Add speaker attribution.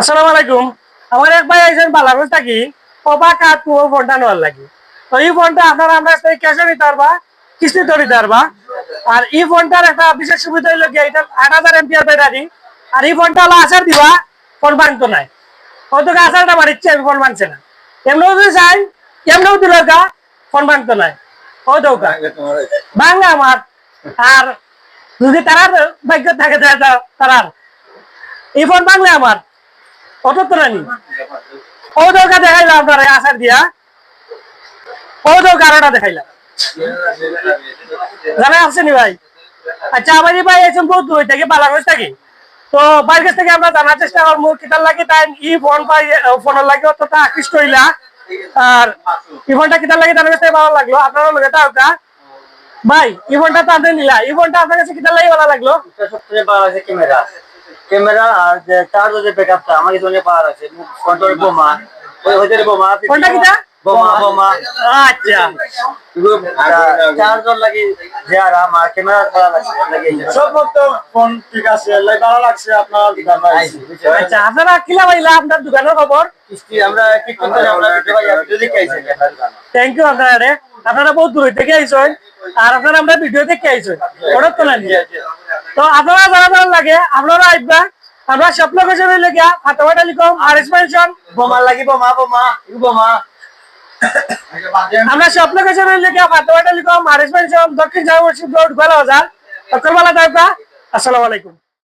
Speaker 1: আসসালামু আলাইকুম। আমার এক ভাই আইছেন বালাগঞ্জ থাকি কবা কাঠ ফোনটা নেওয়ার লাগে। তো এই ফোনটা আপনারা আমরা ক্যাশে নিতে পারবা, কিস্তিতে নিতে পারবা। আর এই ফোনটার একটা বিশেষ সুবিধা হইলো কি, এটা 8000 এমপিআর ব্যাটারি। আর এই ফোনটা হলো আসার দিবা, ফোন ভাঙতো নাই। হয়তো আসারটা মারিচ্ছে, আমি ফোন ভাঙছে না। এমনিও যদি চাই এমনিও দিল গা, ফোন ভাঙতো নাই। হয়তো ভাঙা আমার। আর যদি তারার ভাগ্য থাকে তারার এই ফোন ভাঙলে আমার অত তো রানি ও দৌকা দেখাইলাম আপনারা আসার দিয়া, ও দৌকা আরোটা দেখাইলাম। জানা আসছেনি ভাই? আচ্ছা আমার এই ভাই এসে বহুত দূর থেকে বালাগঞ্জ থাকি। তো ভাইয়ের কাছ থেকে আমরা জানার চেষ্টা করবো কিতার লাগে তাই ই ফোন পাই, ফোনের লাগে অতটা আকৃষ্ট হইলা। আর ই ফোনটা কিতার লাগে তার কাছ থেকে ভালো লাগলো, আপনারও লাগে তাওকা। ভাই ই ফোনটা তো আপনি নিলা, এই ফোনটা আপনার কাছে কিতার লাগে ভালো লাগলো?
Speaker 2: সবচেয়ে ভালো আছে ক্যামেরা। ক্যামেরা আর যে চার্জার যে ব্যাকআপটা আমার কিছু পাওয়ার আছে। কন্ট্রোল বোমা, ওই হইতে বোমা
Speaker 1: কোনটা কিটা?
Speaker 2: বোমা বোমা।
Speaker 1: আচ্ছা
Speaker 2: চার্জার লাগি যে আর আমার ক্যামেরা ভালো লাগছে লাগি
Speaker 3: সব মতো ফোন ঠিক আছে, ভালো লাগছে আপনার দোকান ভাই।
Speaker 1: আচ্ছা আপনারা কিলা পাইলা আপনার দোকানের খবর?
Speaker 2: কিস্তি আমরা কি করতে আমরা ভিডিও দেখে আইছি।
Speaker 1: থ্যাংক ইউ আপনারা। আপনারা বহুত দূর থেকে আইছেন আর আপনারা আমরা ভিডিও দেখে আইছেন, ওটা তো না নিয়ে। তো আপনারা যারা ভালো লাগে আপনারা আইবা। আমরা স্বপ্ন কাছে রইলে গিয়া ফাতেমা টেলিকম আর এক্সপেনশন
Speaker 2: বোমা লাগি বোমা বোমা বোমা।
Speaker 1: আমরা স্বপ্ন কাছে রইলে গিয়া ফাতেমা টেলিকম আর এক্সপেনশন দক্ষিণ জামা মসজিদ রোড গোয়ালবাজার। সকল ভালো থাকবা। আসসালামু আলাইকুম।